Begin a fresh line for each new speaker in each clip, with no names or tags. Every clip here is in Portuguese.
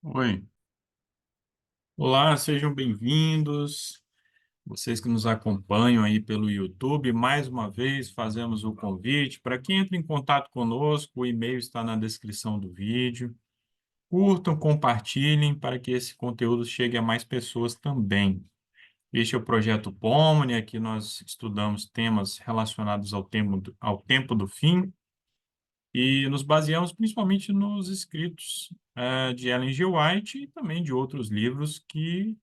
Oi. Olá, sejam bem-vindos. Vocês que nos acompanham aí pelo YouTube, mais uma vez fazemos o convite para quem entra em contato conosco, o e-mail está na descrição do vídeo. Curtam, compartilhem para que esse conteúdo chegue a mais pessoas também. Este é o projeto Pomni, aqui nós estudamos temas relacionados ao tempo do fim e nos baseamos principalmente nos escritos de Ellen G. White e também de outros livros que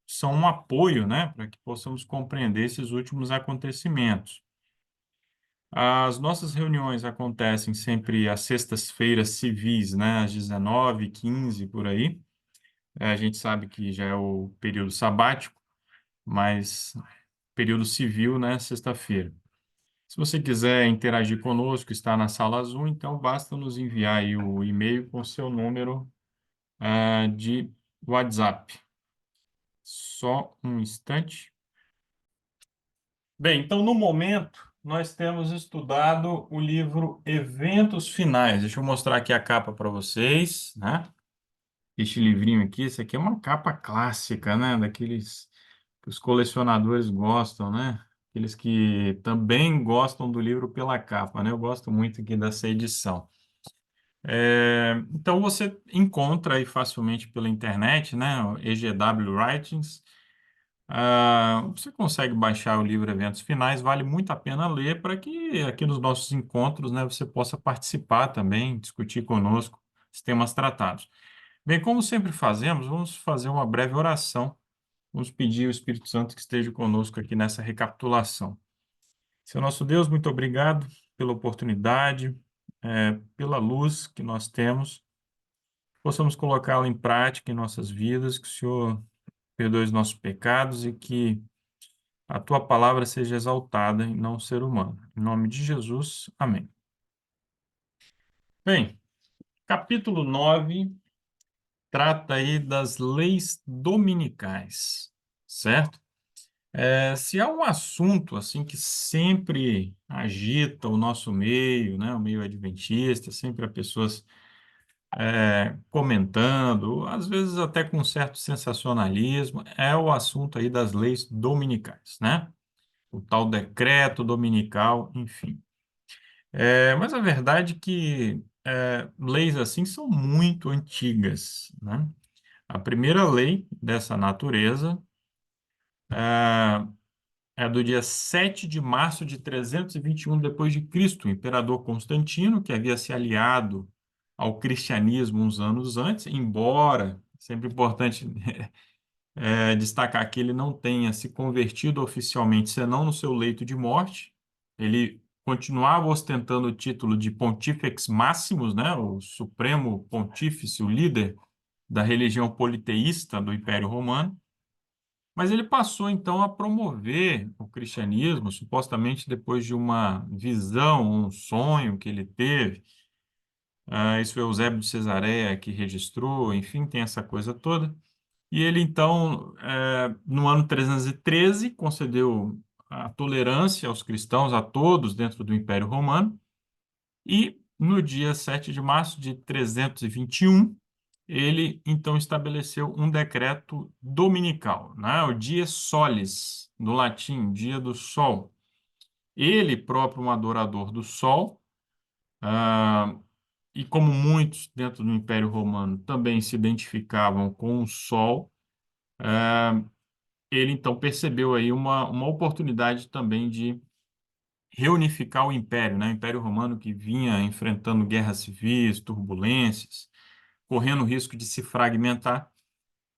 são um apoio, né, para que possamos compreender esses últimos acontecimentos. As nossas reuniões acontecem sempre às sextas-feiras civis, né, às 19h15, por aí. A gente sabe que já é o período sabático, mas período civil, né, sexta-feira. Se você quiser interagir conosco, está na sala azul, então basta nos enviar aí o e-mail com seu número de WhatsApp. Só um instante. Bem, então, no momento, nós temos estudado o livro Eventos Finais. Deixa eu mostrar aqui a capa para vocês, né? Este livrinho aqui, esse aqui é uma capa clássica, né? Daqueles que os colecionadores gostam, né? Aqueles que também gostam do livro pela capa, né? Eu gosto muito aqui dessa edição. Então, você encontra aí facilmente pela internet, né? O EGW Writings. Você consegue baixar o livro Eventos Finais, vale muito a pena ler para que aqui nos nossos encontros, né, você possa participar também, discutir conosco os temas tratados. Bem, como sempre fazemos, vamos fazer uma breve oração. Vamos pedir ao Espírito Santo que esteja conosco aqui nessa recapitulação. Senhor nosso Deus, muito obrigado pela oportunidade, pela luz que nós temos, possamos colocá-la em prática em nossas vidas, que o Senhor perdoe os nossos pecados e que a tua palavra seja exaltada e não o ser humano. Em nome de Jesus, amém. Bem, capítulo 9 trata aí das leis dominicais, certo? Se há um assunto assim que sempre agita o nosso meio, né, o meio adventista, sempre há pessoas comentando, às vezes até com um certo sensacionalismo, é o assunto aí das leis dominicais, né? O tal decreto dominical, enfim. Mas a verdade é que leis assim são muito antigas, né? A primeira lei dessa natureza é do dia 7 de março de 321 depois de Cristo, o imperador Constantino, que havia se aliado ao cristianismo uns anos antes, embora, sempre importante destacar que ele não tenha se convertido oficialmente, senão no seu leito de morte. Ele continuava ostentando o título de Pontifex Maximus, né, o supremo pontífice, o líder da religião politeísta do Império Romano, mas ele passou então a promover o cristianismo, supostamente depois de uma visão, um sonho que ele teve. Isso foi Eusébio de Cesareia que registrou, enfim, tem essa coisa toda. E ele, então, no ano 313, concedeu a tolerância aos cristãos, a todos dentro do Império Romano, e no dia 7 de março de 321, ele, então, estabeleceu um decreto dominical, né? O Dies Solis, do latim, dia do sol. Ele próprio, um adorador do sol, ah, e como muitos dentro do Império Romano também se identificavam com o sol, ele então percebeu aí uma oportunidade também de reunificar o Império, né? O Império Romano que vinha enfrentando guerras civis, turbulências, correndo o risco de se fragmentar.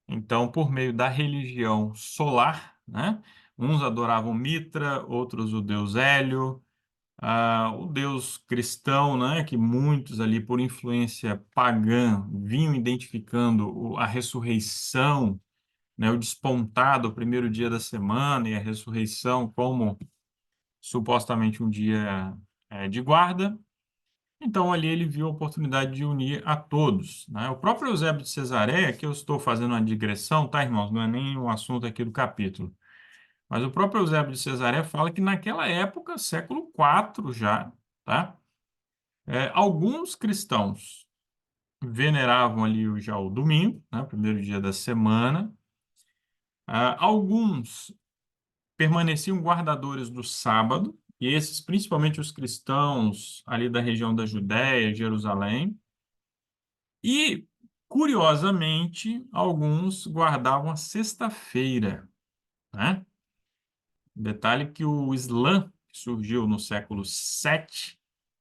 Então, por meio da religião solar, né? Uns adoravam Mitra, outros o deus Hélio, o deus cristão, né? Que muitos ali, por influência pagã, vinham identificando a ressurreição, né, o despontar do primeiro dia da semana e a ressurreição como supostamente um dia de guarda. Então, ali ele viu a oportunidade de unir a todos, né? O próprio Eusébio de Cesareia, que eu estou fazendo uma digressão, tá, irmãos? Não é nem um assunto aqui do capítulo. Mas o próprio Eusébio de Cesareia fala que naquela época, século IV já, tá? Alguns cristãos veneravam ali já o domingo, né, o primeiro dia da semana. Alguns permaneciam guardadores do sábado, e esses, principalmente os cristãos ali da região da Judéia, Jerusalém. E, curiosamente, alguns guardavam a sexta-feira, né? Detalhe que o Islã, que surgiu no século VII,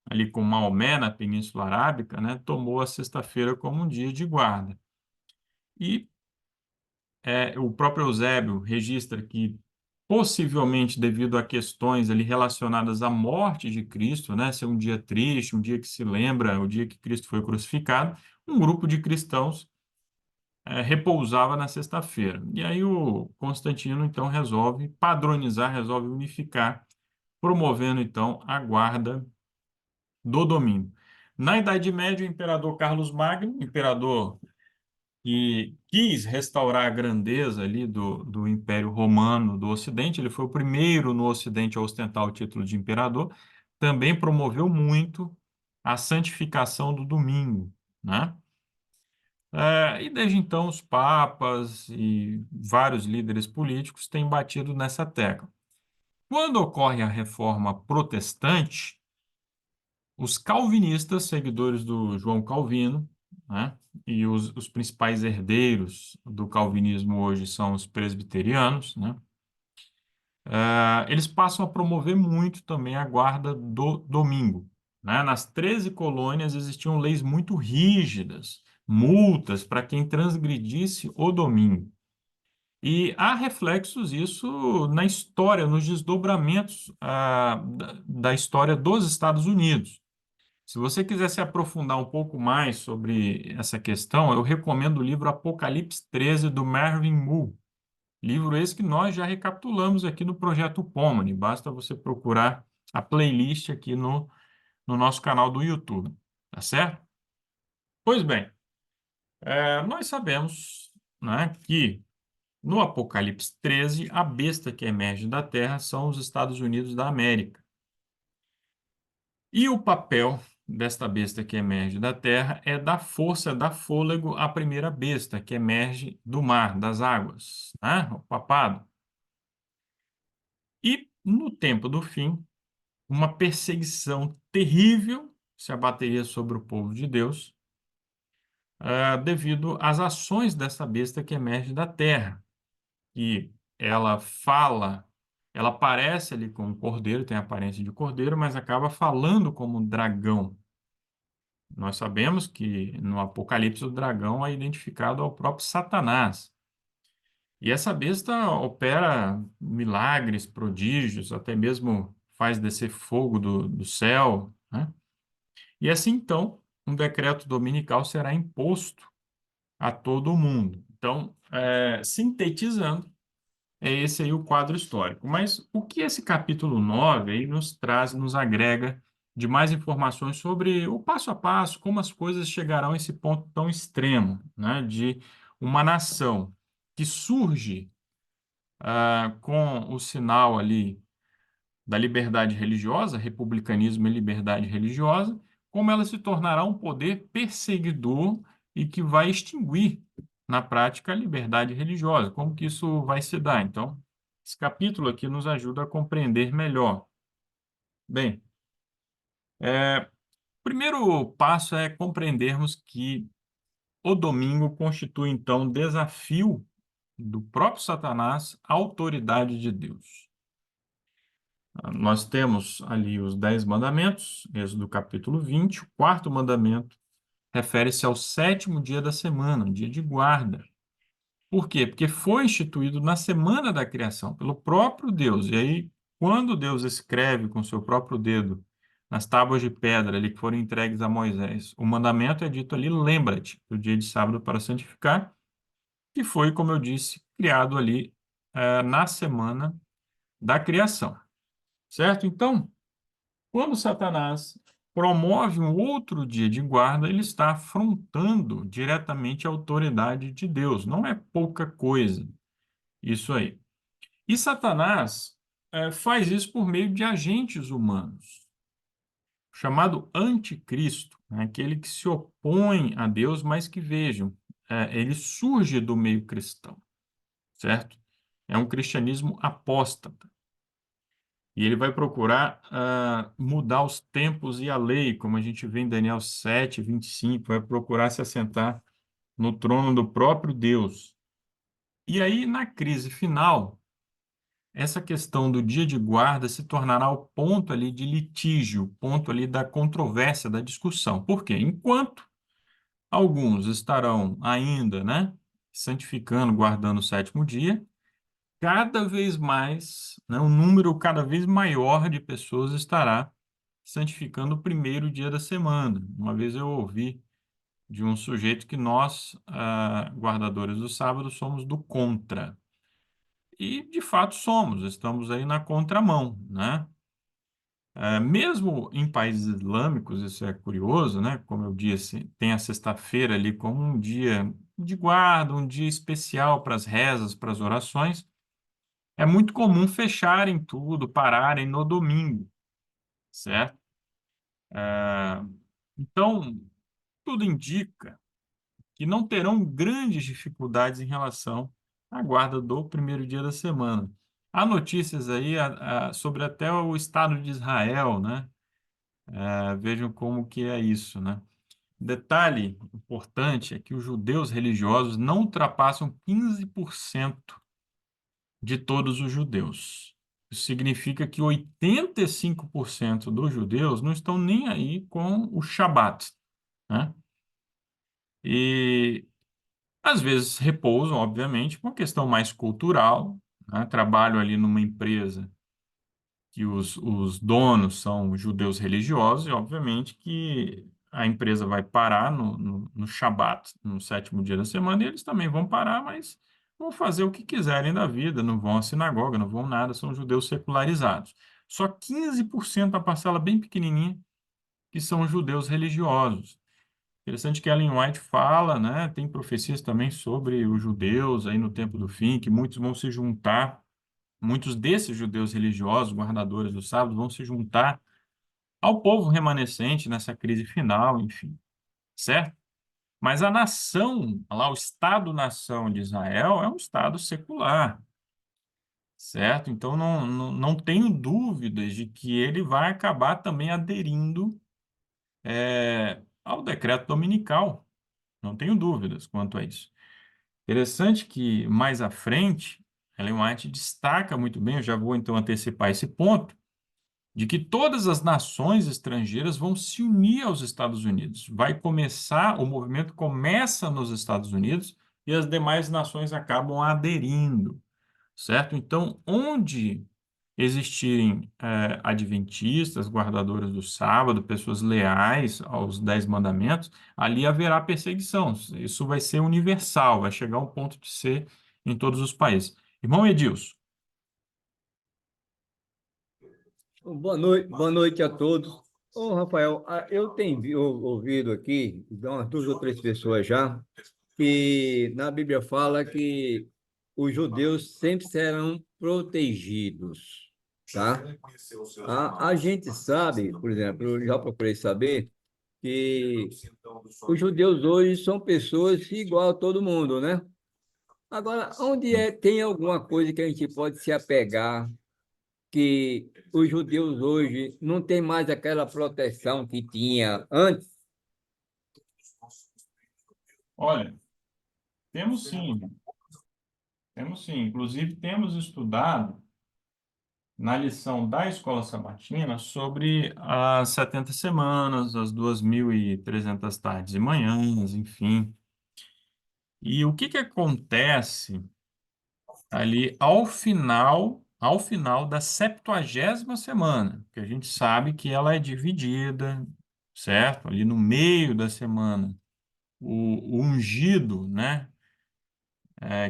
ali com Maomé na Península Arábica, né, tomou a sexta-feira como um dia de guarda. E o próprio Eusébio registra que, possivelmente devido a questões ali relacionadas à morte de Cristo, né, ser um dia triste, um dia que se lembra, o dia que Cristo foi crucificado, um grupo de cristãos repousava na sexta-feira. E aí o Constantino, então, resolve padronizar, resolve unificar, promovendo, então, a guarda do domingo. Na Idade Média, o imperador Carlos Magno, imperador que quis restaurar a grandeza ali do Império Romano do Ocidente, ele foi o primeiro no Ocidente a ostentar o título de imperador, também promoveu muito a santificação do domingo, né? E desde então os papas e vários líderes políticos têm batido nessa tecla. Quando ocorre a reforma protestante, os calvinistas, seguidores do João Calvino, né, e os principais herdeiros do calvinismo hoje são os presbiterianos, né, eles passam a promover muito também a guarda do domingo, né. Nas 13 colônias existiam leis muito rígidas, multas para quem transgredisse o domingo. E há reflexos disso na história, nos desdobramentos da história dos Estados Unidos. Se você quiser se aprofundar um pouco mais sobre essa questão, eu recomendo o livro Apocalipse 13, do Marvin Moore. Livro esse que nós já recapitulamos aqui no Projeto Pomni. Basta você procurar a playlist aqui no nosso canal do YouTube. Tá certo? Pois bem, nós sabemos, né, que no Apocalipse 13, a besta que emerge da terra são os Estados Unidos da América. E o papel desta besta que emerge da terra é dar força, dar fôlego à primeira besta que emerge do mar, das águas, né? O papado. E no tempo do fim, uma perseguição terrível se abateria sobre o povo de Deus, devido às ações dessa besta que emerge da terra. E ela fala, ela aparece ali como cordeiro, tem a aparência de cordeiro, mas acaba falando como um dragão. Nós sabemos que no Apocalipse o dragão é identificado ao próprio Satanás. E essa besta opera milagres, prodígios, até mesmo faz descer fogo do céu, né? E assim então, um decreto dominical será imposto a todo o mundo. Então, sintetizando, é esse aí o quadro histórico. Mas o que esse capítulo 9 aí nos traz, nos agrega de mais informações sobre o passo a passo, como as coisas chegarão a esse ponto tão extremo, né, de uma nação que surge com o sinal ali da liberdade religiosa, republicanismo e liberdade religiosa, como ela se tornará um poder perseguidor e que vai extinguir, na prática, a liberdade religiosa. Como que isso vai se dar? Então, esse capítulo aqui nos ajuda a compreender melhor. Bem, o primeiro passo é compreendermos que o domingo constitui, então, desafio do próprio Satanás à autoridade de Deus. Nós temos ali os 10 mandamentos, Êxodo capítulo 20. O quarto mandamento refere-se ao sétimo dia da semana, um dia de guarda. Por quê? Porque foi instituído na semana da criação, pelo próprio Deus. E aí, quando Deus escreve com seu próprio dedo nas tábuas de pedra ali que foram entregues a Moisés, o mandamento é dito ali: lembra-te do dia de sábado para santificar, que foi, como eu disse, criado ali na semana da criação. Certo? Então, quando Satanás promove um outro dia de guarda, ele está afrontando diretamente a autoridade de Deus. Não é pouca coisa isso aí. E Satanás faz isso por meio de agentes humanos, chamado anticristo. né? Aquele que se opõe a Deus, mas que vejam, ele surge do meio cristão, certo? É um cristianismo apóstata. E ele vai procurar mudar os tempos e a lei, como a gente vê em Daniel 7:25, vai procurar se assentar no trono do próprio Deus. E aí, na crise final, essa questão do dia de guarda se tornará o ponto ali de litígio, ponto ali da controvérsia, da discussão. Por quê? Enquanto alguns estarão ainda, né, santificando, guardando o sétimo dia, cada vez mais, né, um número cada vez maior de pessoas estará santificando o primeiro dia da semana. Uma vez eu ouvi de um sujeito que nós, guardadores do sábado, somos do contra. E, de fato, somos, estamos aí na contramão, né? Mesmo em países islâmicos, isso é curioso, né? Como eu disse, tem a sexta-feira ali como um dia de guarda, um dia especial para as rezas, para as orações. É muito comum fecharem tudo, pararem no domingo, certo? Ah, então, tudo indica que não terão grandes dificuldades em relação à guarda do primeiro dia da semana. Há notícias aí sobre até o Estado de Israel, né? Vejam como que é isso, né? Detalhe importante é que os judeus religiosos não ultrapassam 15% de todos os judeus. Isso significa que 85% dos judeus não estão nem aí com o Shabat, né? E às vezes repousam, obviamente, por uma questão mais cultural, né? Trabalho ali numa empresa que os donos são judeus religiosos, e obviamente que a empresa vai parar no Shabat, no sétimo dia da semana, e eles também vão parar, mas vão fazer o que quiserem da vida, não vão à sinagoga, não vão nada, são judeus secularizados. Só 15% da parcela bem pequenininha que são judeus religiosos. Interessante que Ellen White fala, né, tem profecias também sobre os judeus aí no tempo do fim, que muitos vão se juntar. Muitos desses judeus religiosos, guardadores do sábado, vão se juntar ao povo remanescente nessa crise final, enfim, certo? Mas a nação, lá, o Estado-nação de Israel é um Estado secular, certo? Então, não tenho dúvidas de que ele vai acabar também aderindo ao decreto dominical. Não tenho dúvidas quanto a isso. Interessante que, mais à frente, Ellen White destaca muito bem, eu já vou então antecipar esse ponto, de que todas as nações estrangeiras vão se unir aos Estados Unidos. Vai começar, o movimento começa nos Estados Unidos e as demais nações acabam aderindo, certo? Então, onde existirem adventistas, guardadores do sábado, pessoas leais aos 10 mandamentos, ali haverá perseguição. Isso vai ser universal, vai chegar ao ponto de ser em todos os países. Irmão Edilson.
Boa noite a todos. Ô, Rafael, eu tenho ouvido aqui, de umas duas ou três pessoas já, que na Bíblia fala que os judeus sempre serão protegidos, tá? A gente sabe, por exemplo, eu já procurei saber que os judeus hoje são pessoas igual a todo mundo, né? Agora, tem alguma coisa que a gente pode se apegar que os judeus hoje não têm mais aquela proteção que tinha antes?
Olha, temos sim, temos sim. Inclusive, temos estudado na lição da Escola Sabatina sobre as 70 semanas, as 2.300 tardes e manhãs, enfim. E o que que acontece ali ao final da 70ª semana, que a gente sabe que ela é dividida, certo? Ali no meio da semana, o ungido, né?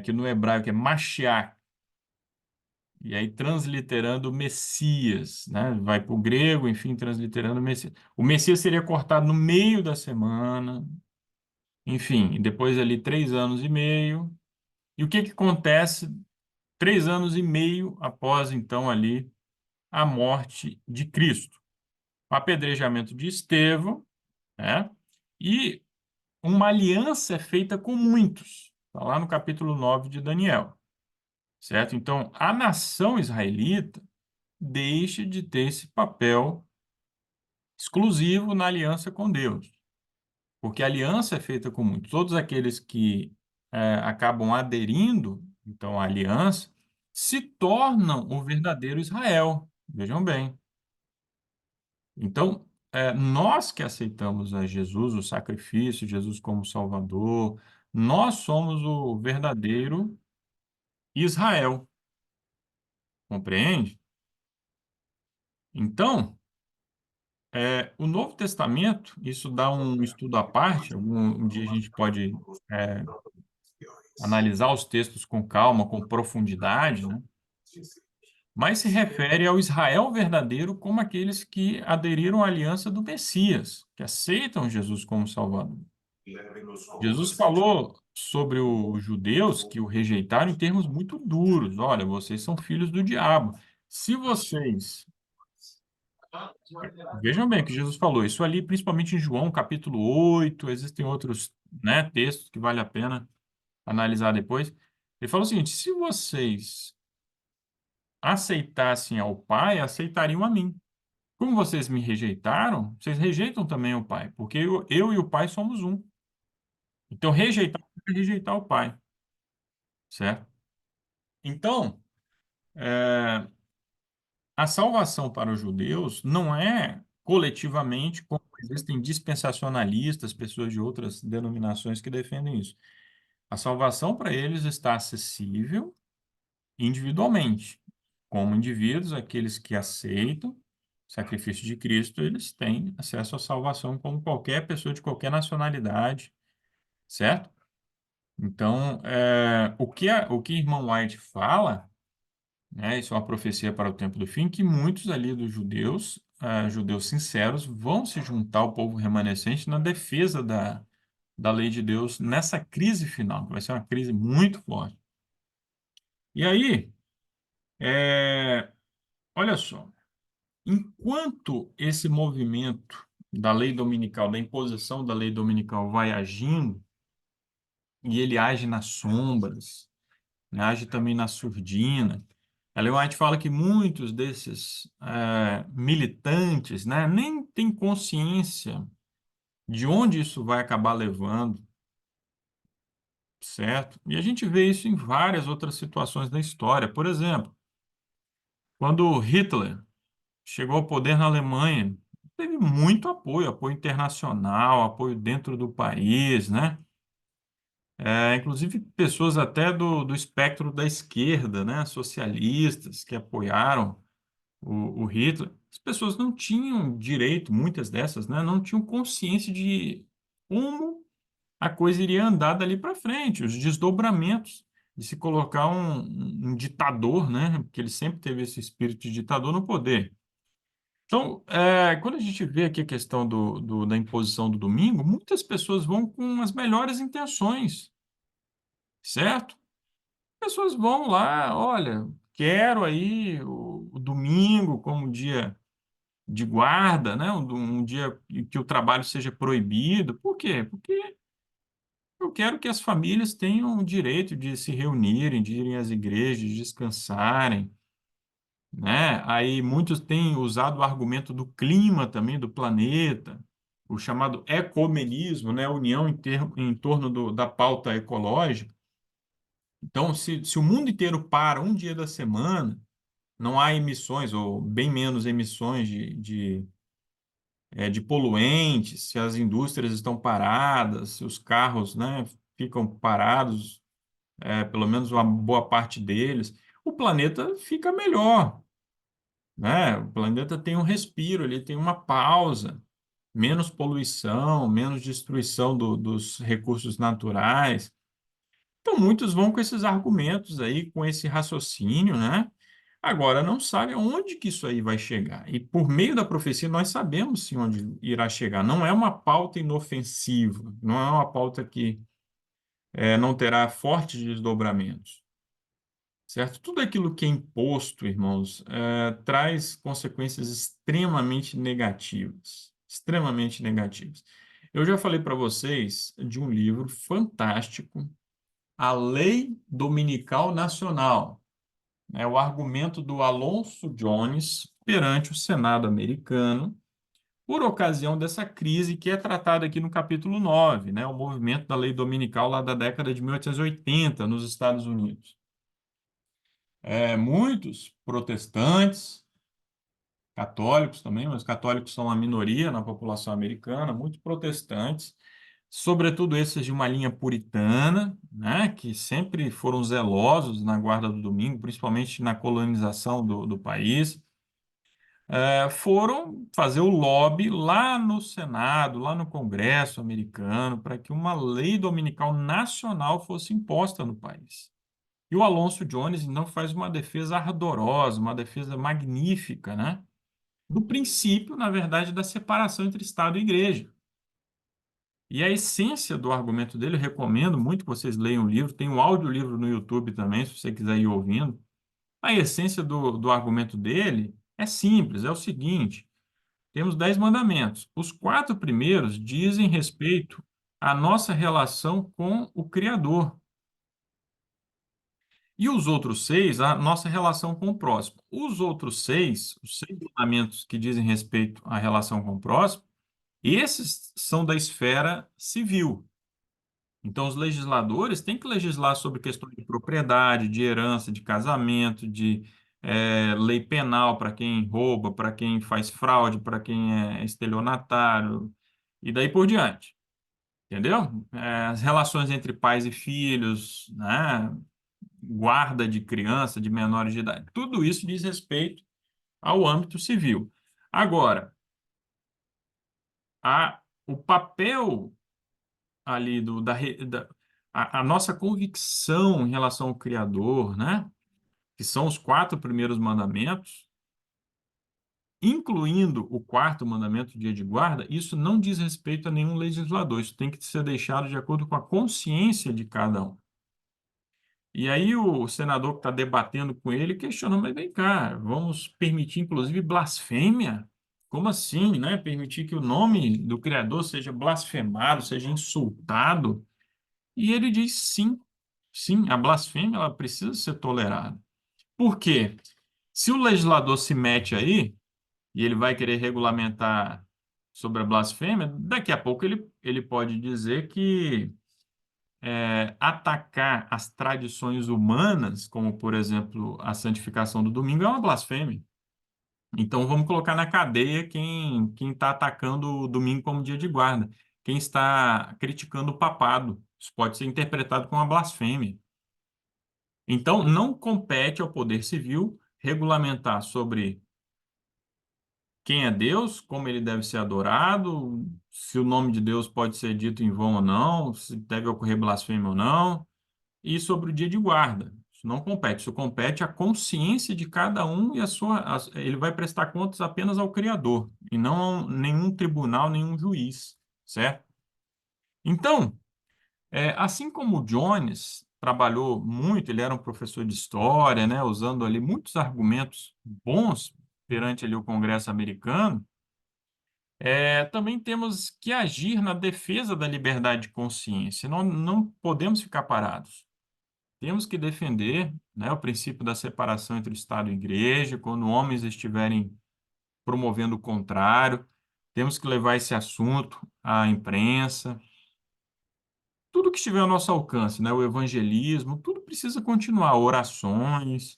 Que no hebraico é Mashiach, e aí transliterando Messias, né? Vai para o grego, enfim, transliterando Messias. O Messias seria cortado no meio da semana, enfim, e depois ali 3 anos e meio. E o que que acontece 3 anos e meio após, então, ali a morte de Cristo? O apedrejamento de Estevão, né? E uma aliança é feita com muitos. Está lá no capítulo 9 de Daniel, certo? Então, a nação israelita deixa de ter esse papel exclusivo na aliança com Deus, porque a aliança é feita com muitos. Todos aqueles que acabam aderindo, então, à aliança, se tornam o verdadeiro Israel. Vejam bem. Então, nós que aceitamos a Jesus, o sacrifício, Jesus como Salvador, nós somos o verdadeiro Israel, compreende? Então, o Novo Testamento, isso dá um estudo à parte, um dia a gente pode é, analisar os textos com calma, com profundidade, né? Mas se refere ao Israel verdadeiro como aqueles que aderiram à aliança do Messias, que aceitam Jesus como Salvador. Jesus falou sobre os judeus que o rejeitaram em termos muito duros. Olha, vocês são filhos do diabo. Se vocês. Vejam bem o que Jesus falou. Isso ali, principalmente em João, capítulo 8. Existem outros, né, textos que vale a pena analisar depois. Ele falou o seguinte: se vocês aceitassem ao Pai, aceitariam a mim. Como vocês me rejeitaram, vocês rejeitam também o Pai, porque eu e o Pai somos um. Então, rejeitar é rejeitar o Pai, certo? Então, é, a salvação para os judeus não é coletivamente, como existem dispensacionalistas, pessoas de outras denominações que defendem isso. A salvação para eles está acessível individualmente. Como indivíduos, aqueles que aceitam o sacrifício de Cristo, eles têm acesso à salvação como qualquer pessoa de qualquer nacionalidade, certo? Então, o que irmão White fala, né, isso é uma profecia para o tempo do fim, que muitos ali dos judeus, judeus sinceros, vão se juntar ao povo remanescente na defesa da lei de Deus nessa crise final, que vai ser uma crise muito forte. E aí, é, olha só, enquanto esse movimento da lei dominical, da imposição da lei dominical vai agindo, e ele age nas sombras, né, age também na surdina. A Ellen White fala que muitos desses militantes, né, nem têm consciência de onde isso vai acabar levando, certo? E a gente vê isso em várias outras situações da história. Por exemplo, quando Hitler chegou ao poder na Alemanha, teve muito apoio, apoio internacional, apoio dentro do país, né? Inclusive pessoas até do espectro da esquerda, né? Socialistas que apoiaram o Hitler. As pessoas não tinham direito, muitas dessas, né? Não tinham consciência de como a coisa iria andar dali para frente, os desdobramentos de se colocar um ditador, né? Porque ele sempre teve esse espírito de ditador no poder. Então, quando a gente vê aqui a questão da imposição do domingo, muitas pessoas vão com as melhores intenções, certo? Pessoas vão lá, olha, quero aí o domingo como dia de guarda, né? Um dia que o trabalho seja proibido. Por quê? Porque eu quero que as famílias tenham o direito de se reunirem, de irem às igrejas, de descansarem, né? Aí muitos têm usado o argumento do clima também, do planeta, o chamado ecumenismo, né? A união em torno da pauta ecológica. Então, se o mundo inteiro para um dia da semana, não há emissões, ou bem menos emissões de poluentes, se as indústrias estão paradas, se os carros, né, ficam parados, pelo menos uma boa parte deles, o planeta fica melhor, né? O planeta tem um respiro, ele tem uma pausa, menos poluição, menos destruição dos recursos naturais. Então, muitos vão com esses argumentos aí, com esse raciocínio, né? Agora, não sabe onde que isso aí vai chegar. E por meio da profecia, nós sabemos sim onde irá chegar. Não é uma pauta inofensiva, não é uma pauta que não terá fortes desdobramentos, certo? Tudo aquilo que é imposto, irmãos, traz consequências extremamente negativas, extremamente negativas. Eu já falei para vocês de um livro fantástico, A Lei Dominical Nacional, né? O argumento do Alonso Jones perante o Senado americano, por ocasião dessa crise que é tratada aqui no capítulo 9, né? O movimento da lei dominical lá da década de 1880 nos Estados Unidos. Muitos protestantes, católicos também, mas católicos são a minoria na população americana, muitos protestantes, sobretudo esses de uma linha puritana, né, que sempre foram zelosos na guarda do domingo, principalmente na colonização do país, foram fazer o lobby lá no Senado, lá no Congresso americano, para que uma lei dominical nacional fosse imposta no país. E o Alonso Jones, então, faz uma defesa ardorosa, uma defesa magnífica, né? Do princípio, na verdade, da separação entre Estado e Igreja. E a essência do argumento dele, eu recomendo muito que vocês leiam o livro, tem um audiolivro no YouTube também, se você quiser ir ouvindo. A essência do argumento dele é simples, é o seguinte: temos 10 mandamentos. Os quatro primeiros dizem respeito à nossa relação com o Criador. E os outros seis, a nossa relação com o próximo. Os seis mandamentos que dizem respeito à relação com o próximo, esses são da esfera civil. Então, os legisladores têm que legislar sobre questões de propriedade, de herança, de casamento, de lei penal para quem rouba, para quem faz fraude, para quem é estelionatário, e daí por diante. Entendeu? As relações entre pais e filhos, né? Guarda de criança, de menores de idade. Tudo isso diz respeito ao âmbito civil. Agora, o papel ali a nossa convicção em relação ao Criador, né? Que são os quatro primeiros mandamentos, incluindo o quarto mandamento, dia de guarda, isso não diz respeito a nenhum legislador, isso tem que ser deixado de acordo com a consciência de cada um. E aí o senador que está debatendo com ele questionou, mas vem cá, vamos permitir inclusive blasfêmia? Como assim, né? Permitir que o nome do Criador seja blasfemado, seja insultado? E ele diz sim, sim, a blasfêmia ela precisa ser tolerada. Por quê? Se o legislador se mete aí e ele vai querer regulamentar sobre a blasfêmia, daqui a pouco ele pode dizer que atacar as tradições humanas, como, por exemplo, a santificação do domingo, é uma blasfêmia. Então, vamos colocar na cadeia quem está atacando o domingo como dia de guarda, quem está criticando o papado. Isso pode ser interpretado como uma blasfêmia. Então, não compete ao Poder Civil regulamentar sobre quem é Deus, como ele deve ser adorado, se o nome de Deus pode ser dito em vão ou não, se deve ocorrer blasfêmia ou não, e sobre o dia de guarda. Isso não compete, isso compete à consciência de cada um e ele vai prestar contas apenas ao Criador, e não a nenhum tribunal, nenhum juiz, certo? Então, assim como o Jones trabalhou muito, ele era um professor de história, né, usando ali muitos argumentos bons perante ali o Congresso americano, também temos que agir na defesa da liberdade de consciência. Não podemos ficar parados. Temos que defender, né, o princípio da separação entre o Estado e a Igreja, quando homens estiverem promovendo o contrário, temos que levar esse assunto à imprensa, tudo que estiver ao nosso alcance, né? O evangelismo, tudo precisa continuar, orações,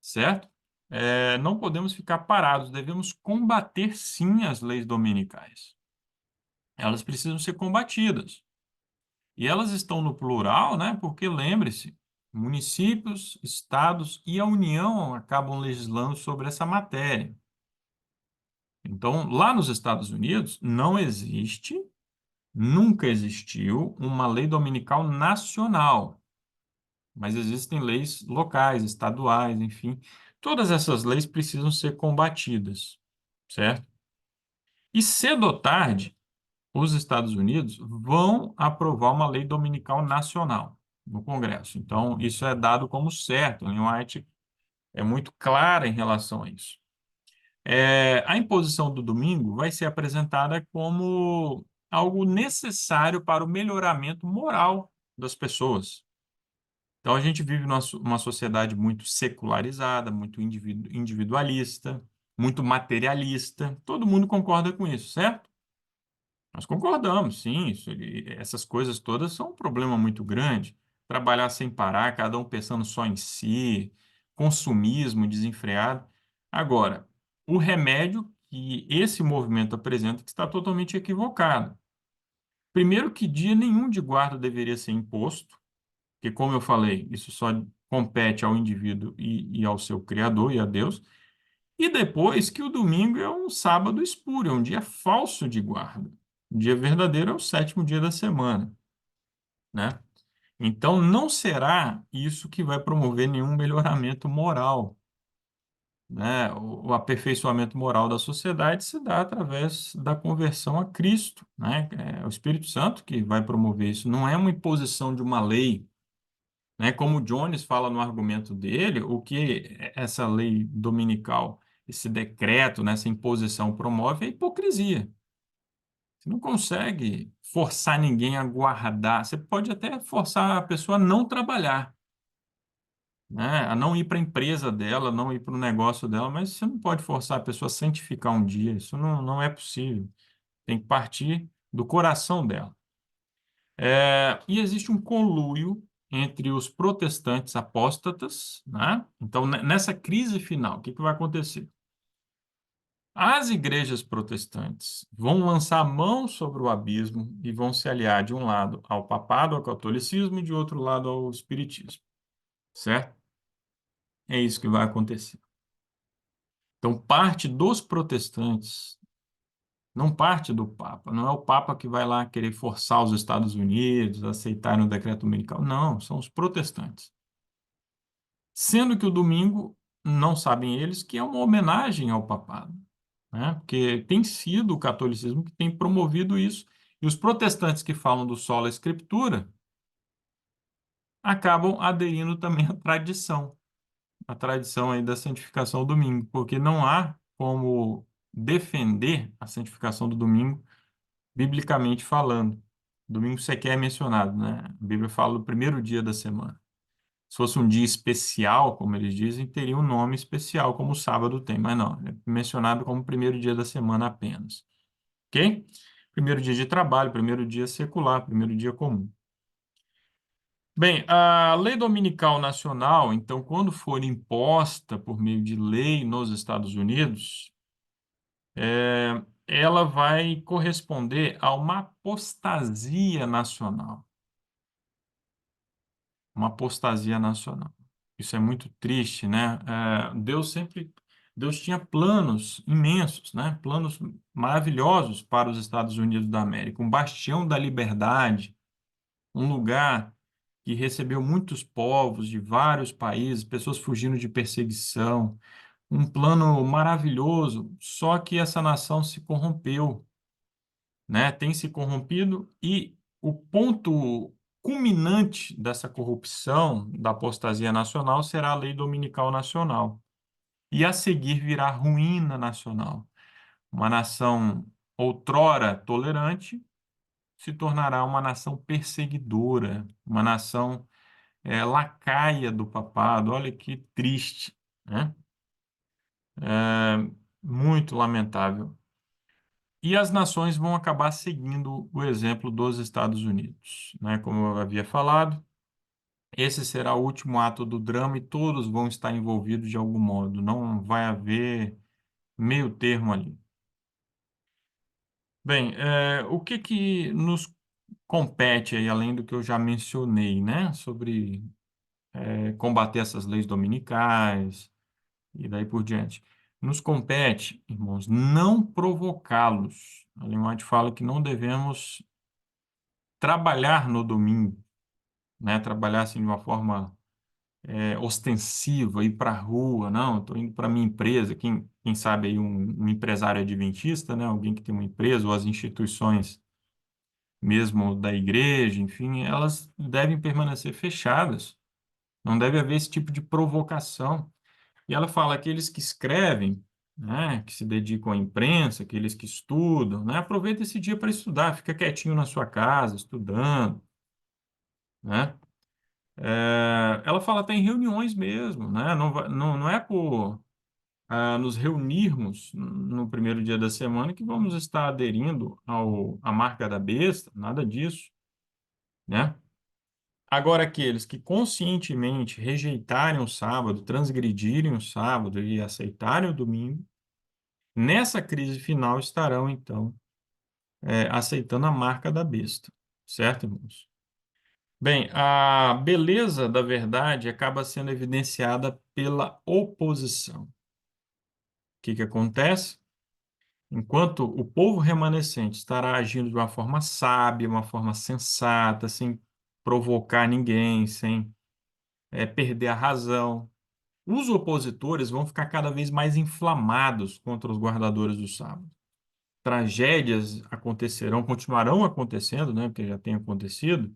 certo? Não podemos ficar parados, devemos combater sim as leis dominicais. Elas precisam ser combatidas. E elas estão no plural, né? Porque lembre-se, municípios, estados e a União acabam legislando sobre essa matéria. Então, lá nos Estados Unidos, não existe, nunca existiu uma lei dominical nacional. Mas existem leis locais, estaduais, enfim. Todas essas leis precisam ser combatidas, certo? E cedo ou tarde, os Estados Unidos vão aprovar uma lei dominical nacional no Congresso. Então, isso é dado como certo. A White é muito clara em relação a isso. A imposição do domingo vai ser apresentada como algo necessário para o melhoramento moral das pessoas. Então, a gente vive numa sociedade muito secularizada, muito individualista, muito materialista. Todo mundo concorda com isso, certo? Nós concordamos, sim. Essas coisas todas são um problema muito grande. Trabalhar sem parar, cada um pensando só em si, consumismo desenfreado. Agora, o remédio que esse movimento apresenta que está totalmente equivocado. Primeiro, que dia nenhum de guarda deveria ser imposto, porque, como eu falei, isso só compete ao indivíduo e ao seu Criador e a Deus. E depois que o domingo é um sábado espúrio, é um dia falso de guarda. O dia verdadeiro é o sétimo dia da semana, né? Então, não será isso que vai promover nenhum melhoramento moral, né? O aperfeiçoamento moral da sociedade se dá através da conversão a Cristo, né? É o Espírito Santo que vai promover isso. Não é uma imposição de uma lei, né? Como o Jones fala no argumento dele, o que essa lei dominical, esse decreto, né, essa imposição promove é a hipocrisia. Você não consegue forçar ninguém a guardar. Você pode até forçar a pessoa a não trabalhar, né, a não ir para a empresa dela, não ir para o negócio dela, mas você não pode forçar a pessoa a santificar um dia. Isso não é possível. Tem que partir do coração dela. E existe um conluio entre os protestantes apóstatas, né? Então, nessa crise final, o que vai acontecer? As igrejas protestantes vão lançar a mão sobre o abismo e vão se aliar de um lado ao papado, ao catolicismo, e de outro lado ao espiritismo, certo? É isso que vai acontecer. Então, parte dos protestantes, não parte do Papa, não é o Papa que vai lá querer forçar os Estados Unidos a aceitarem o decreto dominical, não, são os protestantes. Sendo que o domingo, não sabem eles, que é uma homenagem ao papado, né? Porque tem sido o catolicismo que tem promovido isso. E os protestantes que falam do sola escritura acabam aderindo também à tradição, a tradição aí da santificação do domingo, porque não há como defender a santificação do domingo, biblicamente falando. Domingo sequer é mencionado, né? A Bíblia fala do primeiro dia da semana. Se fosse um dia especial, como eles dizem, teria um nome especial, como o sábado tem, mas não, é mencionado como primeiro dia da semana apenas. Ok? Primeiro dia de trabalho, primeiro dia secular, primeiro dia comum. Bem, a lei dominical nacional, então, quando for imposta por meio de lei nos Estados Unidos, ela vai corresponder a uma apostasia nacional. Uma apostasia nacional. Isso é muito triste, né? Deus tinha planos imensos, né? Planos maravilhosos para os Estados Unidos da América, um bastião da liberdade, um lugar que recebeu muitos povos de vários países, pessoas fugindo de perseguição, um plano maravilhoso, só que essa nação se corrompeu, né? Tem se corrompido e o ponto culminante dessa corrupção da apostasia nacional será a lei dominical nacional. E a seguir virá ruína nacional. Uma nação outrora tolerante se tornará uma nação perseguidora, uma nação lacaia do papado. Olha que triste, né? Muito lamentável. E as nações vão acabar seguindo o exemplo dos Estados Unidos, né? Como eu havia falado, esse será o último ato do drama e todos vão estar envolvidos de algum modo. Não vai haver meio termo ali. Bem, o que que nos compete aí, além do que eu já mencionei, né? Sobre combater essas leis dominicais e daí por diante. Nos compete, irmãos, não provocá-los. A Ellen fala que não devemos trabalhar no domingo, né? Trabalhar assim de uma forma ostensiva, ir para a rua, não, estou indo para a minha empresa. Quem sabe aí um empresário adventista, né? Alguém que tem uma empresa, ou as instituições mesmo da igreja, enfim, elas devem permanecer fechadas. Não deve haver esse tipo de provocação. E ela fala: aqueles que escrevem né, que se dedicam à imprensa, aqueles que estudam, né, aproveita esse dia para estudar, fica quietinho na sua casa, estudando, né? Ela fala até em reuniões mesmo, né? Não é por nos reunirmos no primeiro dia da semana que vamos estar aderindo à marca da besta, nada disso, né? Agora, aqueles que conscientemente rejeitarem o sábado, transgredirem o sábado e aceitarem o domingo, nessa crise final estarão, então, aceitando a marca da besta, certo, irmãos? Bem, a beleza da verdade acaba sendo evidenciada pela oposição. O que que acontece? Enquanto o povo remanescente estará agindo de uma forma sábia, uma forma sensata, sem provocar ninguém, sem perder a razão, os opositores vão ficar cada vez mais inflamados contra os guardadores do sábado. Tragédias acontecerão, continuarão acontecendo, né, porque já tem acontecido,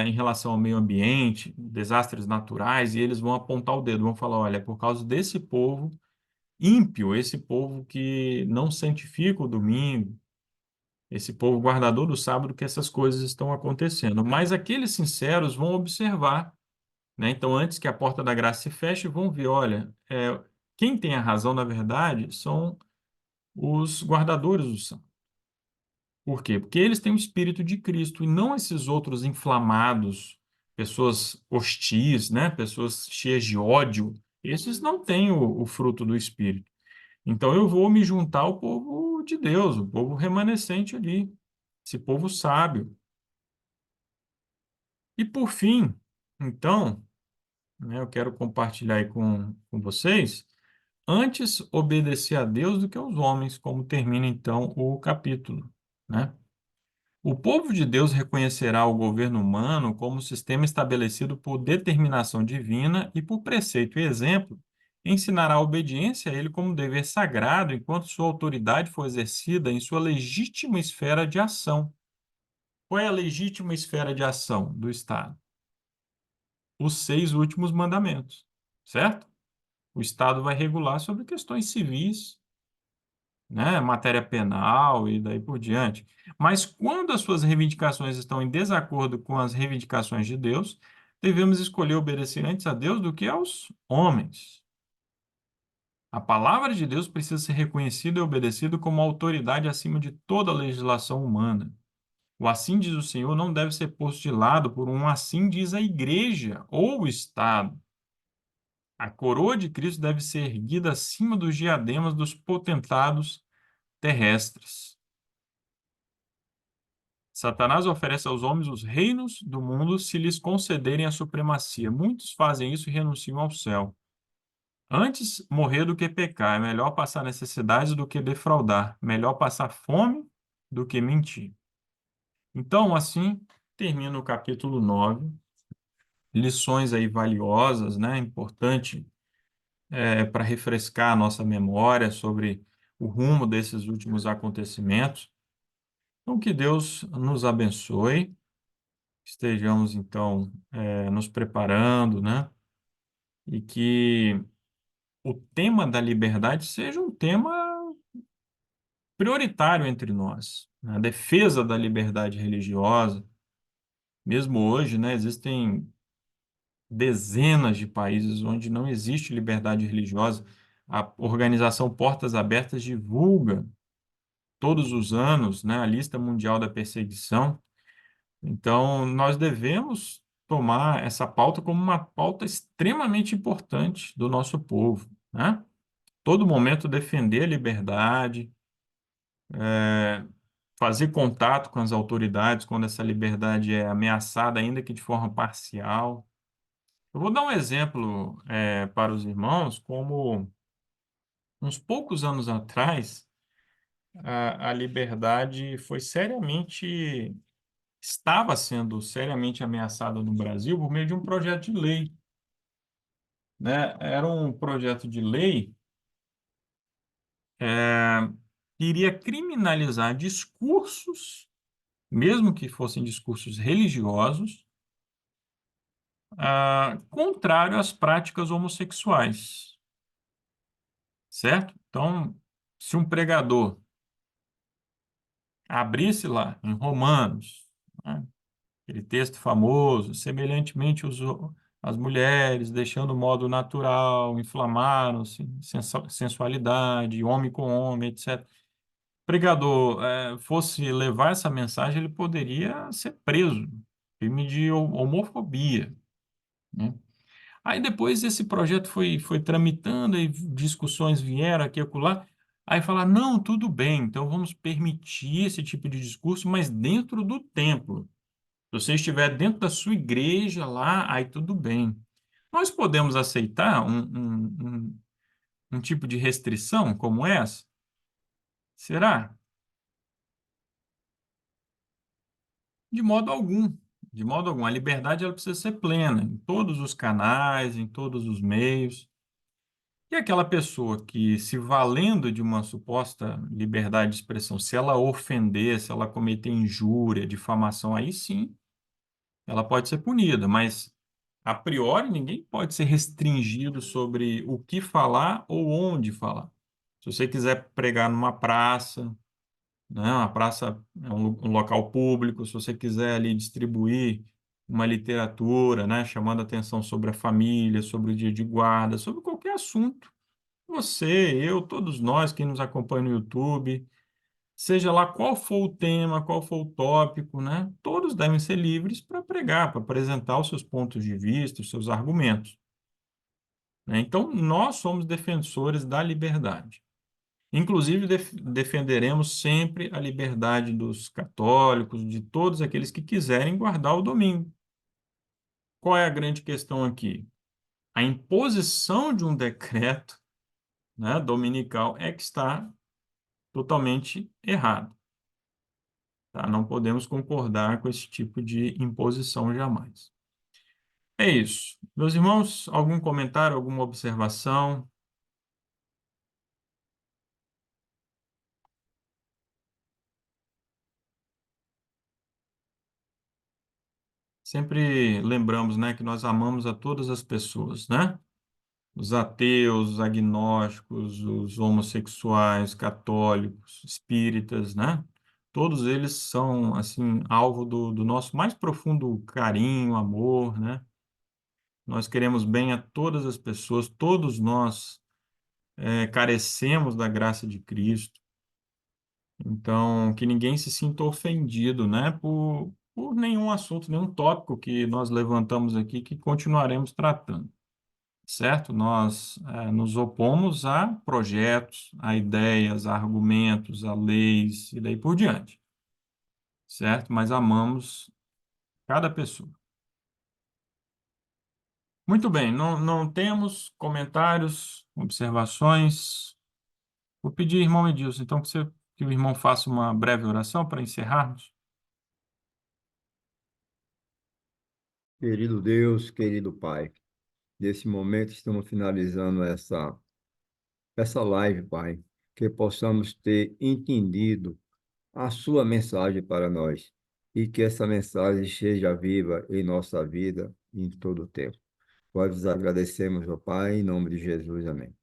em relação ao meio ambiente, desastres naturais, e eles vão apontar o dedo, vão falar, olha, é por causa desse povo ímpio, esse povo que não santifica o domingo, esse povo guardador do sábado, que essas coisas estão acontecendo. Mas aqueles sinceros vão observar, né? Então, antes que a porta da graça se feche, vão ver, olha, quem tem a razão, na verdade, são os guardadores do sábado. Por quê? Porque eles têm o Espírito de Cristo e não esses outros inflamados, pessoas hostis, né? Pessoas cheias de ódio. Esses não têm o fruto do Espírito. Então eu vou me juntar ao povo de Deus, o povo remanescente ali, esse povo sábio. E por fim, então, né, eu quero compartilhar aí com vocês, antes obedecer a Deus do que aos homens, como termina então o capítulo, né? O povo de Deus reconhecerá o governo humano como sistema estabelecido por determinação divina e por preceito e exemplo, ensinará a obediência a ele como dever sagrado, enquanto sua autoridade for exercida em sua legítima esfera de ação. Qual é a legítima esfera de ação do Estado? Os 6 últimos mandamentos, certo? O Estado vai regular sobre questões civis, né, matéria penal e daí por diante. Mas quando as suas reivindicações estão em desacordo com as reivindicações de Deus, devemos escolher obedecer antes a Deus do que aos homens. A palavra de Deus precisa ser reconhecida e obedecida como autoridade acima de toda a legislação humana. O assim diz o Senhor não deve ser posto de lado por um assim diz a igreja ou o Estado. A coroa de Cristo deve ser erguida acima dos diademas dos potentados terrestres. Satanás oferece aos homens os reinos do mundo se lhes concederem a supremacia. Muitos fazem isso e renunciam ao céu. Antes morrer do que pecar, é melhor passar necessidades do que defraudar, melhor passar fome do que mentir. Então, assim, termina o capítulo 9. Lições aí valiosas, né? Importante para refrescar a nossa memória sobre o rumo desses últimos acontecimentos. Então, que Deus nos abençoe. Estejamos, então, nos preparando, né? E que o tema da liberdade seja um tema prioritário entre nós, né? A defesa da liberdade religiosa. Mesmo hoje, né, existem dezenas de países onde não existe liberdade religiosa. A organização Portas Abertas divulga todos os anos, né, a lista mundial da perseguição. Então, nós devemos tomar essa pauta como uma pauta extremamente importante do nosso povo, né? Todo momento defender a liberdade, fazer contato com as autoridades quando essa liberdade é ameaçada, ainda que de forma parcial. Eu vou dar um exemplo, para os irmãos, como uns poucos anos atrás, a liberdade foi seriamente estava sendo seriamente ameaçada no Brasil por meio de um projeto de lei, né? Era um projeto de lei que iria criminalizar discursos, mesmo que fossem discursos religiosos, contrário às práticas homossexuais, certo? Então, se um pregador abrisse lá em Romanos, né, aquele texto famoso, semelhantemente usou as mulheres, deixando o modo natural, inflamaram-se, sensualidade, homem com homem, etc. Pregador, fosse levar essa mensagem, ele poderia ser preso, crime de homofobia, né? Aí depois esse projeto foi tramitando e discussões vieram aqui e acolá. Aí falar, não, tudo bem, então vamos permitir esse tipo de discurso, mas dentro do templo. Se você estiver dentro da sua igreja lá, aí tudo bem. Nós podemos aceitar um tipo de restrição como essa? Será? De modo algum. De modo algum. A liberdade ela precisa ser plena, em todos os canais, em todos os meios. E aquela pessoa que, se valendo de uma suposta liberdade de expressão, se ela ofender, se ela cometer injúria, difamação, aí sim, ela pode ser punida, mas a priori ninguém pode ser restringido sobre o que falar ou onde falar. Se você quiser pregar numa praça, né, uma praça é um local público, se você quiser ali distribuir uma literatura, né, chamando atenção sobre a família, sobre o dia de guarda, sobre qualquer assunto, você, eu, todos nós que nos acompanham no YouTube, seja lá qual for o tema, qual for o tópico, né? Todos devem ser livres para pregar, para apresentar os seus pontos de vista, os seus argumentos, né? Então, nós somos defensores da liberdade. Inclusive, defenderemos sempre a liberdade dos católicos, de todos aqueles que quiserem guardar o domingo. Qual é a grande questão aqui? A imposição de um decreto, né, dominical é que está totalmente errado. Tá? Não podemos concordar com esse tipo de imposição jamais. É isso. Meus irmãos, algum comentário, alguma observação? Sempre lembramos, né, que nós amamos a todas as pessoas, né? Os ateus, os agnósticos, os homossexuais, católicos, espíritas, né? Todos eles são, assim, alvo do nosso mais profundo carinho, amor, né? Nós queremos bem a todas as pessoas, todos nós carecemos da graça de Cristo. Então, que ninguém se sinta ofendido, né, por nenhum assunto, nenhum tópico que nós levantamos aqui que continuaremos tratando, certo? Nós nos opomos a projetos, a ideias, a argumentos, a leis e daí por diante, certo? Mas amamos cada pessoa. Muito bem, não temos comentários, observações. Vou pedir, irmão Edilson, então, que o irmão faça uma breve oração para encerrarmos.
Querido Deus, querido Pai, nesse momento estamos finalizando essa live, Pai, que possamos ter entendido a sua mensagem para nós e que essa mensagem seja viva em nossa vida em todo o tempo. Nós agradecemos, ó Pai, em nome de Jesus. Amém.